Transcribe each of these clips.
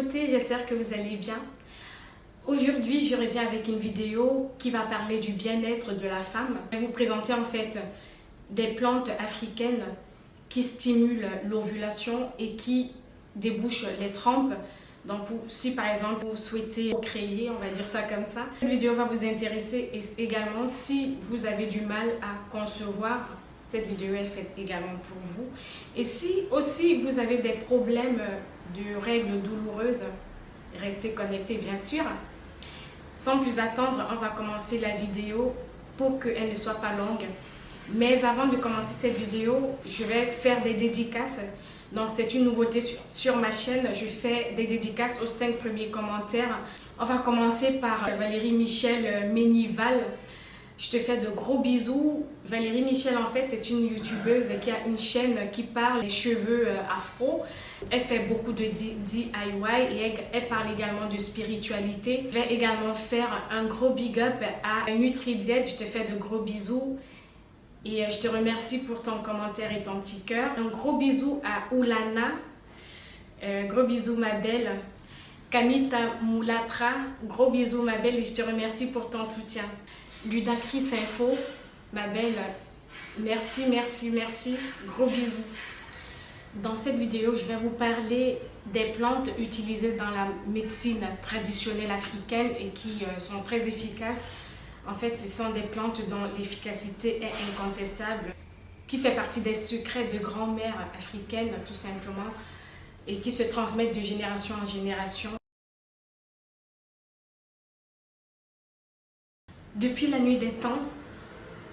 beauté, j'espère que vous allez bien. Aujourd'hui, je reviens avec une vidéo qui va parler du bien-être de la femme. Je vais vous présenter en fait des plantes africaines qui stimulent l'ovulation et qui débouchent les trompes. Donc si par exemple vous souhaitez créer, on va dire ça comme ça, cette vidéo va vous intéresser et également si vous avez du mal à concevoir, cette vidéo est faite également pour vous. Et si aussi vous avez des problèmes de règles douloureuses, restez connectés bien sûr. Sans plus attendre, on va commencer la vidéo pour qu'elle ne soit pas longue. Mais avant de commencer cette vidéo, je vais faire des dédicaces. Donc c'est une nouveauté sur ma chaîne, je fais des dédicaces aux 5 premiers commentaires. On va commencer par Valérie Michel Ménival. Je te fais de gros bisous. Valérie Michel, en fait, c'est une youtubeuse qui a une chaîne qui parle des cheveux afro. Elle fait beaucoup de DIY et elle parle également de spiritualité. Je vais également faire un gros big up à NutriDiète. Je te fais de gros bisous. Et je te remercie pour ton commentaire et ton petit cœur. Un gros bisou à Oulana. Gros bisous ma belle. Kamita Moulatra. Gros bisous ma belle et je te remercie pour ton soutien. Ludacris Info, ma belle, merci, merci, merci, gros bisous. Dans cette vidéo, je vais vous parler des plantes utilisées dans la médecine traditionnelle africaine et qui sont très efficaces. En fait, ce sont des plantes dont l'efficacité est incontestable, qui fait partie des secrets de grand-mère africaine, tout simplement, et qui se transmettent de génération en génération. Depuis la nuit des temps,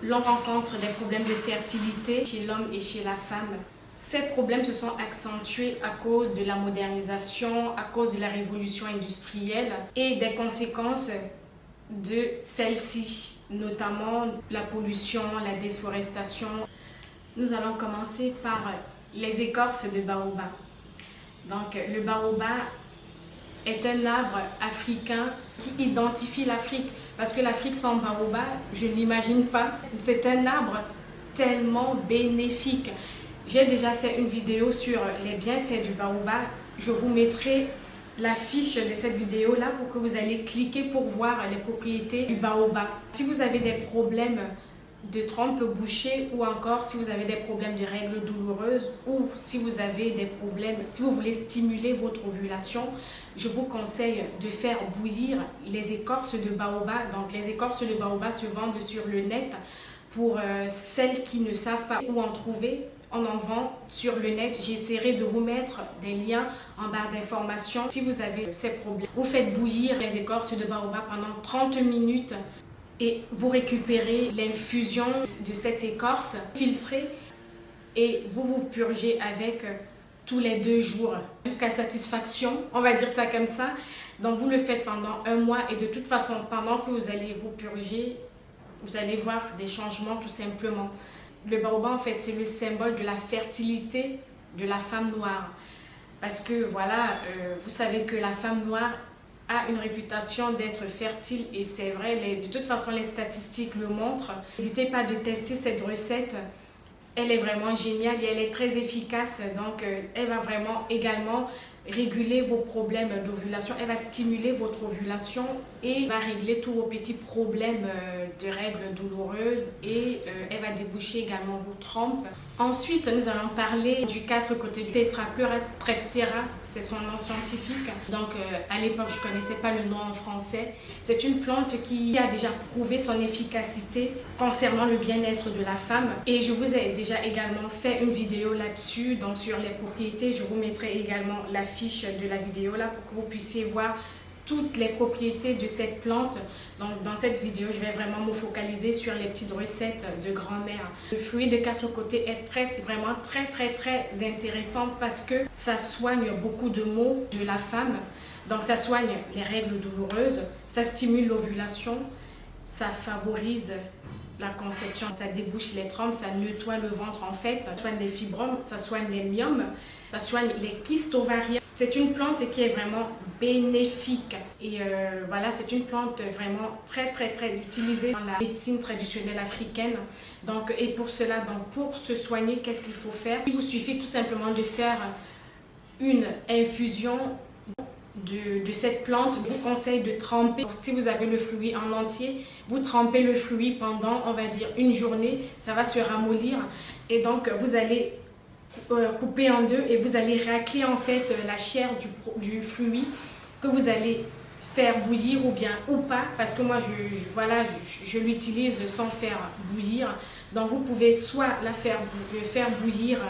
l'on rencontre des problèmes de fertilité chez l'homme et chez la femme. Ces problèmes se sont accentués à cause de la modernisation, à cause de la révolution industrielle et des conséquences de celle-ci, notamment la pollution, la déforestation. Nous allons commencer par les écorces de baobab. Donc, le baobab est un arbre africain qui identifie l'Afrique. Parce que l'Afrique sans baobab, je ne l'imagine pas. C'est un arbre tellement bénéfique. J'ai déjà fait une vidéo sur les bienfaits du baobab. Je vous mettrai la fiche de cette vidéo-là pour que vous allez cliquer pour voir les propriétés du baobab. Si vous avez des problèmes de trompe bouchée ou encore si vous avez des problèmes de règles douloureuses ou si vous avez des problèmes, si vous voulez stimuler votre ovulation, je vous conseille de faire bouillir les écorces de baobab. Donc les écorces de baobab se vendent sur le net. Pour celles qui ne savent pas où en trouver, on en vend sur le net. J'essaierai de vous mettre des liens en barre d'informations. Si vous avez ces problèmes, vous faites bouillir les écorces de baobab pendant 30 minutes et vous récupérez l'infusion de cette écorce filtrée et vous vous purgez avec tous les 2 jours jusqu'à satisfaction, on va dire ça comme ça. Donc vous le faites pendant 1 mois et de toute façon pendant que vous allez vous purger, vous allez voir des changements tout simplement. Le baobab en fait c'est le symbole de la fertilité de la femme noire parce que voilà, vous savez que la femme noire a une réputation d'être fertile et c'est vrai, de toute façon les statistiques le montrent. N'hésitez pas de tester cette recette, elle est vraiment géniale et elle est très efficace, donc elle va vraiment également réguler vos problèmes d'ovulation, elle va stimuler votre ovulation et va régler tous vos petits problèmes de règles douloureuses et elle va déboucher également vos trompes. Ensuite, nous allons parler du 4 côtés du Tetrapleura triptera, c'est son nom scientifique. Donc à l'époque, je ne connaissais pas le nom en français. C'est une plante qui a déjà prouvé son efficacité concernant le bien-être de la femme et je vous ai déjà également fait une vidéo là-dessus, donc sur les propriétés. Je vous mettrai également la fiche de la vidéo là pour que vous puissiez voir toutes les propriétés de cette plante. Donc dans cette vidéo, je vais vraiment me focaliser sur les petites recettes de grand-mère. Le fruit de 4 côtés est vraiment très intéressant parce que ça soigne beaucoup de maux de la femme. Donc ça soigne les règles douloureuses, ça stimule l'ovulation, ça favorise la conception, ça débouche les trompes, ça nettoie le ventre en fait, ça soigne les fibromes, ça soigne les myomes, ça soigne les kystes ovariens. C'est une plante qui est vraiment bénéfique et voilà, c'est une plante vraiment très utilisée dans la médecine traditionnelle africaine. Donc, et pour cela, donc pour se soigner, qu'est-ce qu'il faut faire? Il vous suffit tout simplement de faire une infusion de cette plante, je vous conseille de tremper. Si vous avez le fruit en entier, vous trempez le fruit pendant, on va dire, une journée. Ça va se ramollir. Et donc, vous allez couper en deux et vous allez racler en fait la chair du fruit que vous allez faire bouillir ou pas, parce que moi je l'utilise sans faire bouillir. Donc vous pouvez soit le faire bouillir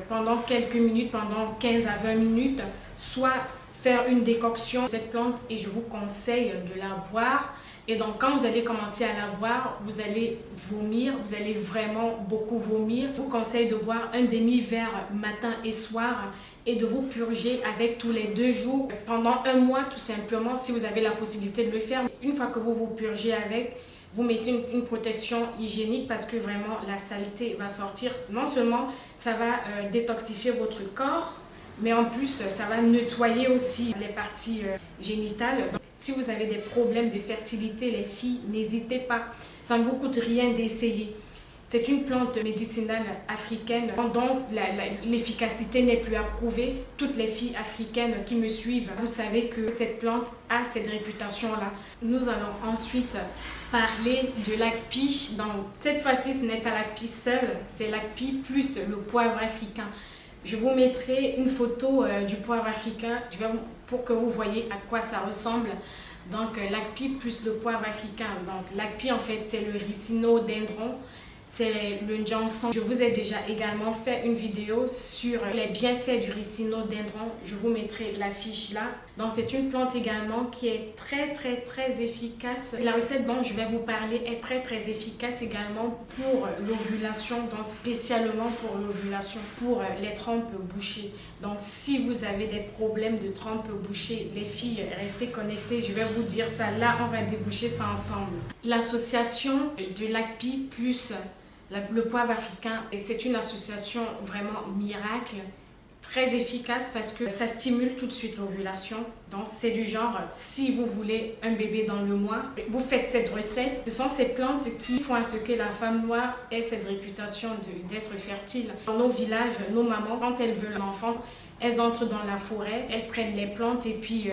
pendant quelques minutes, pendant 15 à 20 minutes, soit faire une décoction de cette plante et je vous conseille de la boire. Et donc quand vous allez commencer à la boire, vous allez vomir, vous allez vraiment beaucoup vomir. Je vous conseille de boire un demi-verre matin et soir et de vous purger avec tous les 2 jours pendant 1 mois tout simplement, si vous avez la possibilité de le faire. Une fois que vous vous purgez avec, vous mettez une protection hygiénique parce que vraiment la saleté va sortir. Non seulement ça va détoxifier votre corps, mais en plus ça va nettoyer aussi les parties génitales. Donc, si vous avez des problèmes de fertilité, les filles, n'hésitez pas. Ça ne vous coûte rien d'essayer. C'est une plante médicinale africaine dont l'efficacité n'est plus approuvée. Toutes les filles africaines qui me suivent, vous savez que cette plante a cette réputation-là. Nous allons ensuite parler de l'ACPI. Donc, cette fois-ci, ce n'est pas l'ACPI seul, c'est l'ACPI plus le poivre africain. Je vous mettrai une photo du poivre africain pour que vous voyez à quoi ça ressemble. Donc, l'ACPI plus le poivre africain. Donc, l'ACPI, en fait, c'est le rhinocérodendron. C'est le Johnson. Je vous ai déjà également fait une vidéo sur les bienfaits du rhinocérodendron. Je vous mettrai la fiche là. Donc c'est une plante également qui est très efficace. La recette dont je vais vous parler est très efficace également pour l'ovulation, donc spécialement pour l'ovulation, pour les trompes bouchées. Donc si vous avez des problèmes de trompes bouchées, les filles, restez connectées. Je vais vous dire ça. Là, on va déboucher ça ensemble. L'association de l'ACPI plus le poivre africain, c'est une association vraiment miracle, très efficace parce que ça stimule tout de suite l'ovulation. Donc c'est du genre, si vous voulez un bébé dans le mois, vous faites cette recette. Ce sont ces plantes qui font à ce que la femme noire ait cette réputation d'être fertile. Dans nos villages, nos mamans, quand elles veulent un enfant, elles entrent dans la forêt, elles prennent les plantes et puis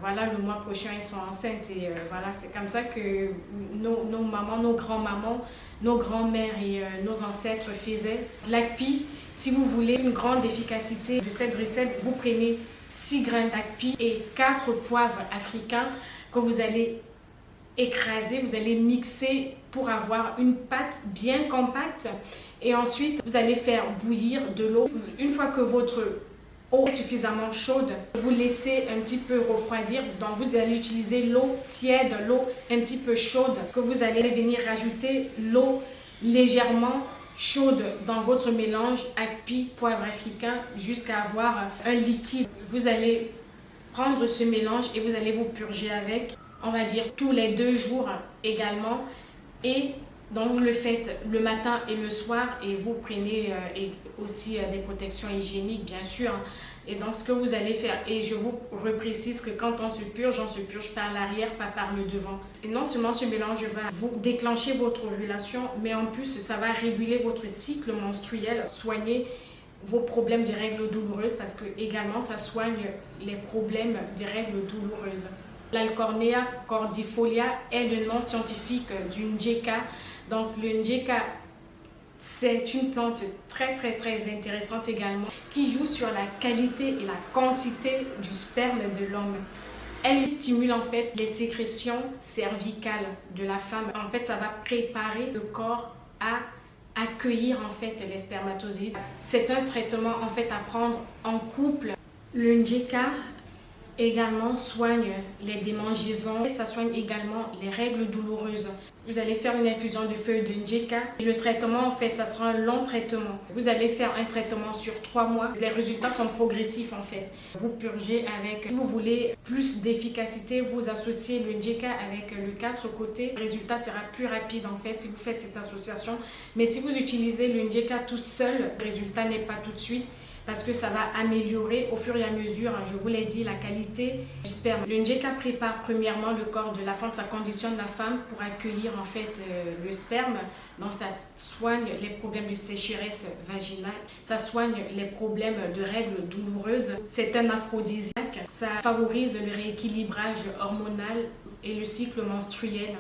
voilà, le mois prochain, elles sont enceintes. Et voilà, c'est comme ça que nos mamans, nos grands-mamans, nos grands-mères et nos ancêtres faisaient. L'ACPI, si vous voulez une grande efficacité de cette recette, vous prenez 6 grains d'ACPI et 4 poivres africains que vous allez écraser, vous allez mixer pour avoir une pâte bien compacte. Et ensuite, vous allez faire bouillir de l'eau. Une fois que votre eau est suffisamment chaude, vous laissez un petit peu refroidir. Donc vous allez utiliser l'eau tiède, l'eau un petit peu chaude, que vous allez venir rajouter l'eau légèrement chaude dans votre mélange ACPI poivre africain jusqu'à avoir un liquide. Vous allez prendre ce mélange et vous allez vous purger avec, on va dire tous les 2 jours également. Et donc vous le faites le matin et le soir et vous prenez aussi des protections hygiéniques bien sûr. Et donc ce que vous allez faire, et je vous reprécise que quand on se purge par l'arrière, pas par le devant. Et non seulement ce mélange va vous déclencher votre ovulation, mais en plus ça va réguler votre cycle menstruel, soigner vos problèmes de règles douloureuses parce que également ça soigne les problèmes de règles douloureuses. L'Alcornea cordifolia est le nom scientifique du Njeka. Donc le Njeka, c'est une plante très intéressante également qui joue sur la qualité et la quantité du sperme de l'homme. Elle stimule en fait les sécrétions cervicales de la femme. En fait, ça va préparer le corps à accueillir en fait les spermatozoïdes. C'est un traitement en fait à prendre en couple. Le Njeka également soigne les démangeaisons et ça soigne également les règles douloureuses. Vous allez faire une infusion de feuilles de Njeka. Et le traitement, en fait, ça sera un long traitement. Vous allez faire un traitement sur 3 mois. Les résultats sont progressifs, en fait. Vous purgez avec, si vous voulez plus d'efficacité, vous associez le Njeka avec le 4 côtés. Le résultat sera plus rapide, en fait, si vous faites cette association. Mais si vous utilisez le Njeka tout seul, le résultat n'est pas tout de suite. parce que ça va améliorer au fur et à mesure, je vous l'ai dit, la qualité du sperme. Le Njeka prépare premièrement le corps de la femme, ça conditionne la femme pour accueillir en fait le sperme. Donc ça soigne les problèmes de sécheresse vaginale, ça soigne les problèmes de règles douloureuses. C'est un aphrodisiaque, ça favorise le rééquilibrage hormonal et le cycle menstruel.